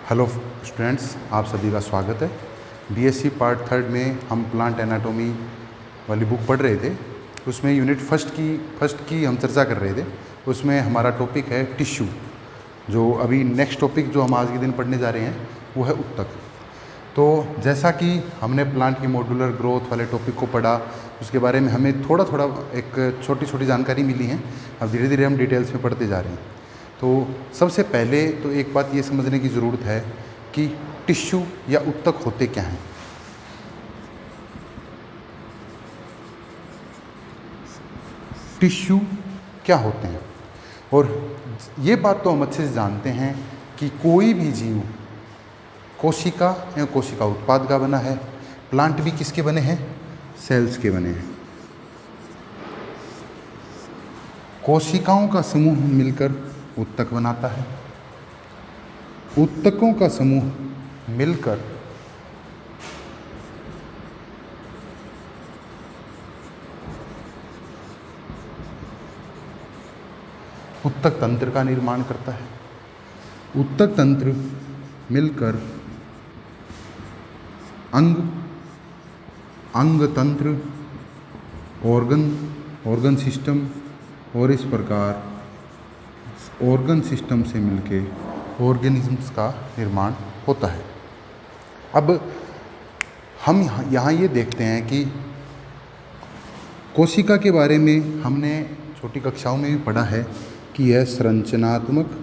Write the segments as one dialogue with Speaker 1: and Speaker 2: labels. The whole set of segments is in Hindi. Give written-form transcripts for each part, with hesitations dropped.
Speaker 1: हेलो स्टूडेंट्स, आप सभी का स्वागत है। बीएससी पार्ट 3 में हम प्लांट एनाटॉमी वाली बुक पढ़ रहे थे। उसमें यूनिट फर्स्ट की हम चर्चा कर रहे थे। उसमें हमारा टॉपिक है टिश्यू। जो अभी नेक्स्ट टॉपिक जो हम आज के दिन पढ़ने जा रहे हैं वो है उत्तक। तो जैसा कि हमने प्लांट की मॉड्यूलर ग्रोथ वाले टॉपिक को पढ़ा, उसके बारे में हमें थोड़ा थोड़ा एक छोटी छोटी जानकारी मिली है। अब धीरे धीरे हम डिटेल्स में पढ़ते जा रहे हैं। तो सबसे पहले तो एक बात ये समझने की ज़रूरत है कि टिश्यू या उत्तक होते क्या हैं। टिश्यू क्या होते हैं, और ये बात तो हम अच्छे से जानते हैं कि कोई भी जीव कोशिका या कोशिका उत्पाद का बना है। प्लांट भी किसके बने हैं? सेल्स के बने हैं। कोशिकाओं का समूह मिलकर उत्तक बनाता है। उत्तकों का समूह मिलकर उत्तक तंत्र का निर्माण करता है। उत्तक तंत्र मिलकर अंग तंत्र, ऑर्गन सिस्टम, और इस प्रकार ऑर्गन सिस्टम से मिलके ऑर्गेनिजम्स का निर्माण होता है। अब हम यहाँ ये देखते हैं कि कोशिका के बारे में हमने छोटी कक्षाओं में भी पढ़ा है कि यह संरचनात्मक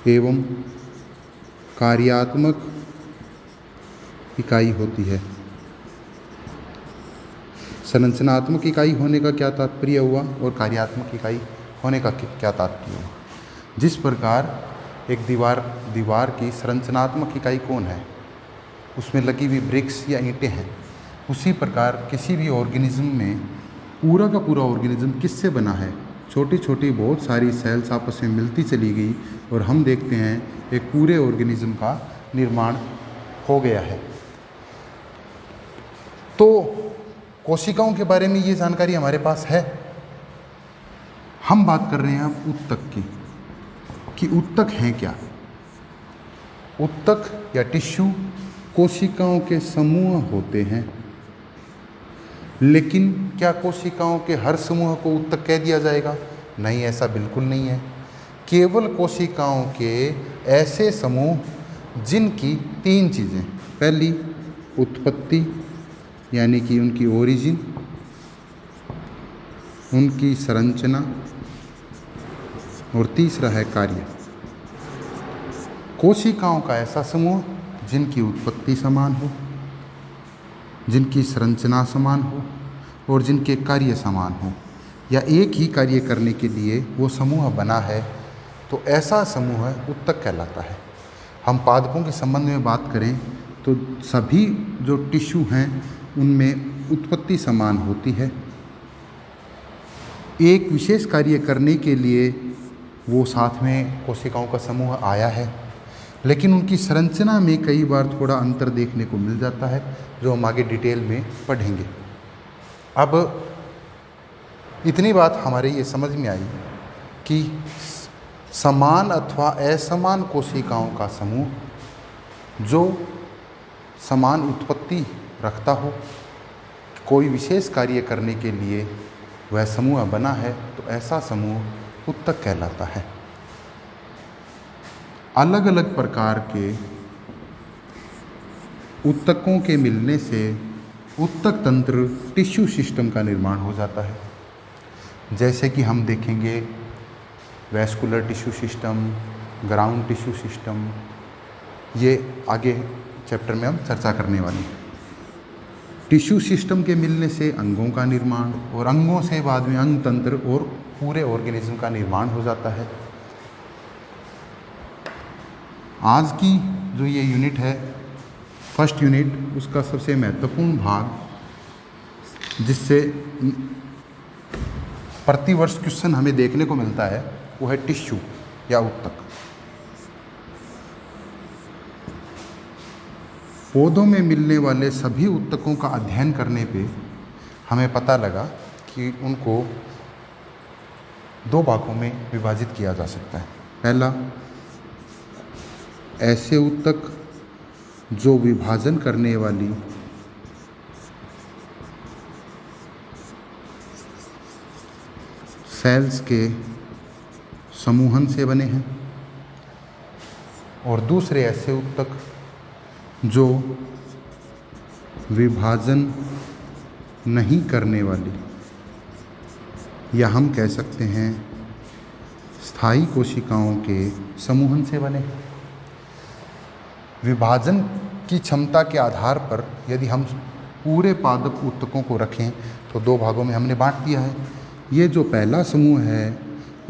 Speaker 1: एवं कार्यात्मक इकाई होती है। संरचनात्मक इकाई होने का क्या तात्पर्य हुआ और कार्यात्मक इकाई होने का क्या तात्पर्य हुआ? जिस प्रकार एक दीवार की संरचनात्मक इकाई कौन है? उसमें लगी हुई ब्रिक्स या ईंटें हैं। उसी प्रकार किसी भी ऑर्गेनिज्म में पूरा का पूरा ऑर्गेनिज्म किससे बना है? छोटी छोटी बहुत सारी सेल्स आपस में मिलती चली गई और हम देखते हैं एक पूरे ऑर्गेनिज्म का निर्माण हो गया है। तो कोशिकाओं के बारे में ये जानकारी हमारे पास है। हम बात कर रहे हैं अब उत्तक की, कि उत्तक हैं क्या। उत्तक या टिश्यू कोशिकाओं के समूह होते हैं। लेकिन क्या कोशिकाओं के हर समूह को उत्तक कह दिया जाएगा? नहीं, ऐसा बिल्कुल नहीं है। केवल कोशिकाओं के ऐसे समूह जिनकी 3 चीज़ें, पहली उत्पत्ति यानी कि उनकी ओरिजिन, उनकी संरचना, और तीसरा है कार्य। कोशिकाओं का ऐसा समूह जिनकी उत्पत्ति समान हो, जिनकी संरचना समान हो और जिनके कार्य समान हो, या एक ही कार्य करने के लिए वो समूह बना है, तो ऐसा समूह उत्तक कहलाता है। हम पादपों के संबंध में बात करें तो सभी जो टिश्यू हैं उनमें उत्पत्ति समान होती है। एक विशेष कार्य करने के लिए वो साथ में कोशिकाओं का समूह आया है, लेकिन उनकी संरचना में कई बार थोड़ा अंतर देखने को मिल जाता है, जो हम आगे डिटेल में पढ़ेंगे। अब इतनी बात हमारे ये समझ में आई कि समान अथवा असमान कोशिकाओं का समूह जो समान उत्पत्ति रखता हो, कोई विशेष कार्य करने के लिए वह समूह बना है, तो ऐसा समूह उत्तक कहलाता है। अलग अलग प्रकार के उत्तकों के मिलने से उत्तक तंत्र टिश्यू सिस्टम का निर्माण हो जाता है। जैसे कि हम देखेंगे vascular tissue system, ground tissue system, ये आगे चैप्टर में हम चर्चा करने वाले हैं। टिश्यू सिस्टम के मिलने से अंगों का निर्माण, और अंगों से बाद में अंग तंत्र और पूरे ऑर्गेनिज्म का निर्माण हो जाता है। आज की जो ये यूनिट है, फर्स्ट यूनिट, उसका सबसे महत्वपूर्ण भाग जिससे प्रतिवर्ष क्वेश्चन हमें देखने को मिलता है वो है टिश्यू या उत्तक। पौधों में मिलने वाले सभी उत्तकों का अध्ययन करने पे हमें पता लगा कि उनको 2 भागों में विभाजित किया जा सकता है। पहला ऐसे ऊतक जो विभाजन करने वाली सेल्स के समूहन से बने हैं, और दूसरे ऐसे ऊतक जो विभाजन नहीं करने वाली, या हम कह सकते हैं स्थायी कोशिकाओं के समूहन से बने। विभाजन की क्षमता के आधार पर यदि हम पूरे पादप ऊतकों को रखें तो दो भागों में हमने बांट दिया है। ये जो पहला समूह है,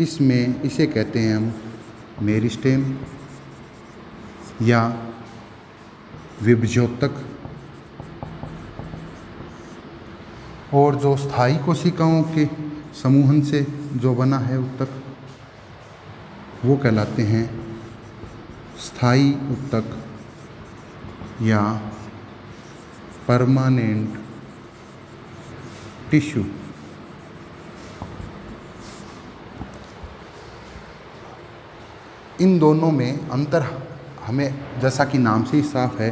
Speaker 1: इसमें इसे कहते हैं हम मेरिस्टेम या विभज्योतक, और जो स्थायी कोशिकाओं के समूहन से जो बना है ऊतक, वो कहलाते हैं स्थायी ऊतक या परमानेंट टिश्यू। इन दोनों में अंतर हमें, जैसा कि नाम से ही साफ है,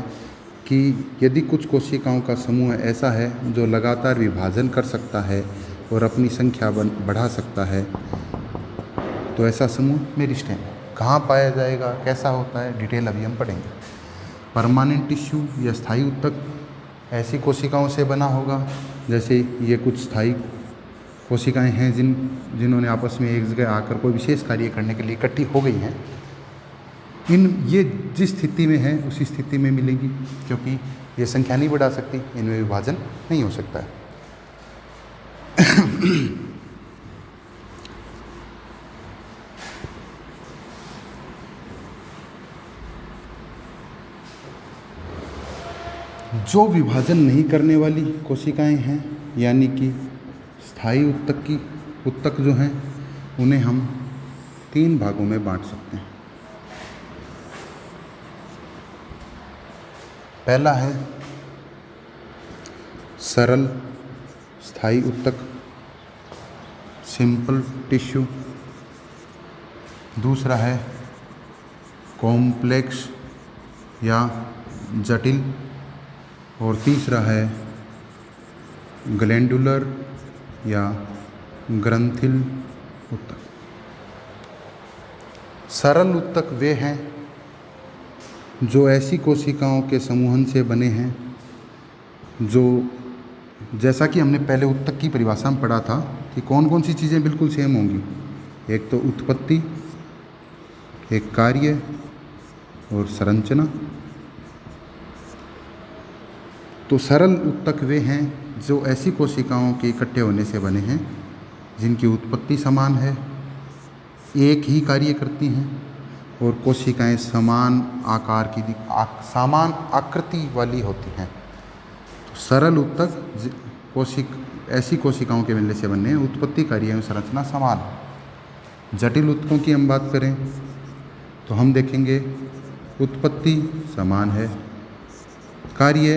Speaker 1: कि यदि कुछ कोशिकाओं का समूह ऐसा है जो लगातार विभाजन कर सकता है और अपनी संख्या बढ़ा सकता है, तो ऐसा समूह मेरिस्टेम। कहाँ पाया जाएगा, कैसा होता है, डिटेल अभी हम पढ़ेंगे। परमानेंट टिश्यू या स्थायी ऊतक ऐसी कोशिकाओं से बना होगा, जैसे ये कुछ स्थायी कोशिकाएं हैं जिन्होंने आपस में एक जगह आकर कोई विशेष कार्य करने के लिए इकट्ठी हो गई हैं। ये जिस स्थिति में है उसी स्थिति में मिलेंगी, क्योंकि ये संख्या नहीं बढ़ा सकती, इनमें विभाजन नहीं हो सकता है। जो विभाजन नहीं करने वाली कोशिकाएं हैं, यानी कि स्थायी ऊतक जो हैं, उन्हें हम 3 भागों में बांट सकते हैं। पहला है सरल स्थायी ऊतक, सिंपल टिश्यू। दूसरा है कॉम्प्लेक्स या जटिल, और तीसरा है ग्लैंडुलर या ग्रंथिल ऊतक। सरल ऊतक वे हैं जो ऐसी कोशिकाओं के समूहन से बने हैं जो, जैसा कि हमने पहले ऊतक की परिभाषा में पढ़ा था कि कौन कौन सी चीज़ें बिल्कुल सेम होंगी। एक तो उत्पत्ति, एक कार्य और संरचना। तो सरल ऊतक वे हैं जो ऐसी कोशिकाओं के इकट्ठे होने से बने हैं जिनकी उत्पत्ति समान है, एक ही कार्य करती हैं, और कोशिकाएं समान आकार की समान आकृति वाली होती हैं। तो सरल ऊतक ऐसी कोशिकाओं के मिलने से बने हैं, उत्पत्ति, कार्य एवं संरचना समान है। जटिल ऊतकों की हम बात करें तो हम देखेंगे उत्पत्ति समान है, कार्य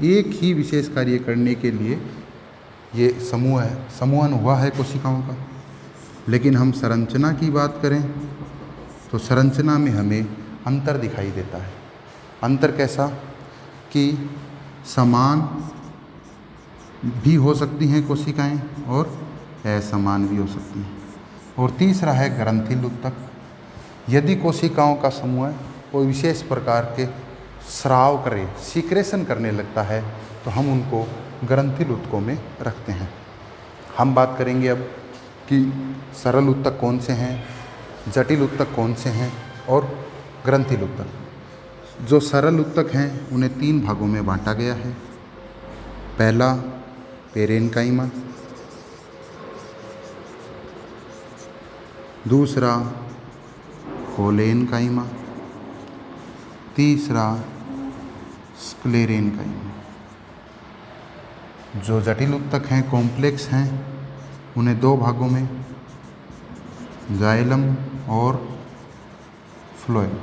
Speaker 1: एक ही विशेष कार्य करने के लिए ये समूहन हुआ है कोशिकाओं का। लेकिन हम संरचना की बात करें तो संरचना में हमें अंतर दिखाई देता है। अंतर कैसा कि समान भी हो सकती हैं कोशिकाएं और असमान भी हो सकती हैं। और तीसरा है ग्रंथिल ऊतक। यदि कोशिकाओं का समूह कोई विशेष प्रकार के स्राव करे, सीक्रेशन करने लगता है, तो हम उनको ग्रंथिल ऊतकों में रखते हैं। हम बात करेंगे अब कि सरल ऊतक कौन से हैं, जटिल ऊतक कौन से हैं और ग्रंथिल ऊतक। जो सरल ऊतक हैं उन्हें 3 भागों में बांटा गया है। पहला पेरेन्काइमा, दूसरा कोलेन्काइमा, तीसरा स्क्लेरेन्काइमा। जो जटिल ऊतक हैं, कॉम्प्लेक्स हैं, उन्हें 2 भागों में, जाइलम और फ्लोएम।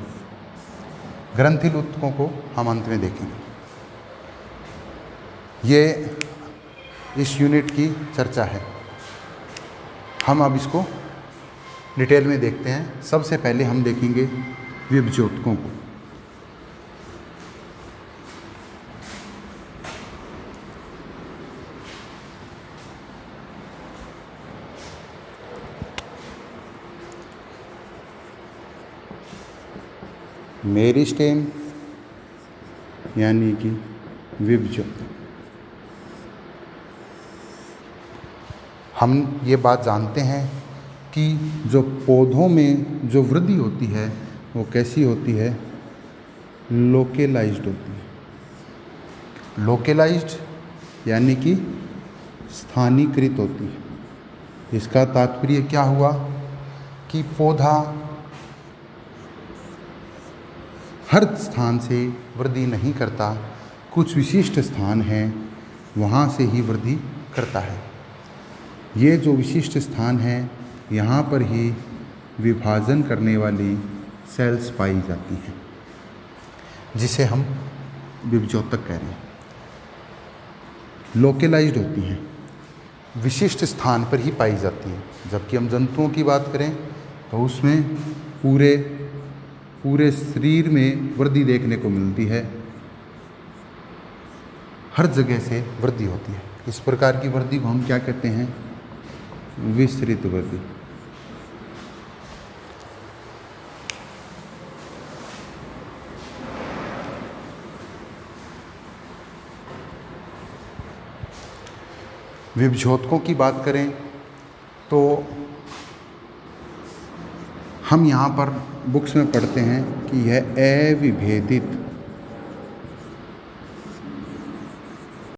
Speaker 1: ग्रंथिल ऊतकों को हम अंत में देखेंगे। ये इस यूनिट की चर्चा है। हम अब इसको डिटेल में देखते हैं। सबसे पहले हम देखेंगे विभज्योतकों को। मेरिस्टेम यानी कि विभजोत। हम ये बात जानते हैं कि जो पौधों में जो वृद्धि होती है वो कैसी होती है, लोकेलाइज्ड होती है। लोकेलाइज्ड यानी कि स्थानीकृत होती है। इसका तात्पर्य क्या हुआ कि पौधा हर स्थान से वृद्धि नहीं करता, कुछ विशिष्ट स्थान हैं वहाँ से ही वृद्धि करता है। ये जो विशिष्ट स्थान है यहाँ पर ही विभाजन करने वाली सेल्स पाई जाती हैं, जिसे हम विभजोतक कह रहे हैं। लोकेलाइज्ड होती हैं, विशिष्ट स्थान पर ही पाई जाती हैं। जबकि हम जंतुओं की बात करें तो उसमें पूरे शरीर में वृद्धि देखने को मिलती है, हर जगह से वृद्धि होती है। इस प्रकार की वृद्धि को हम क्या कहते हैं, विस्तृत वृद्धि। विभजोतकों की बात करें तो हम यहाँ पर बुक्स में पढ़ते हैं कि यह अविभेदित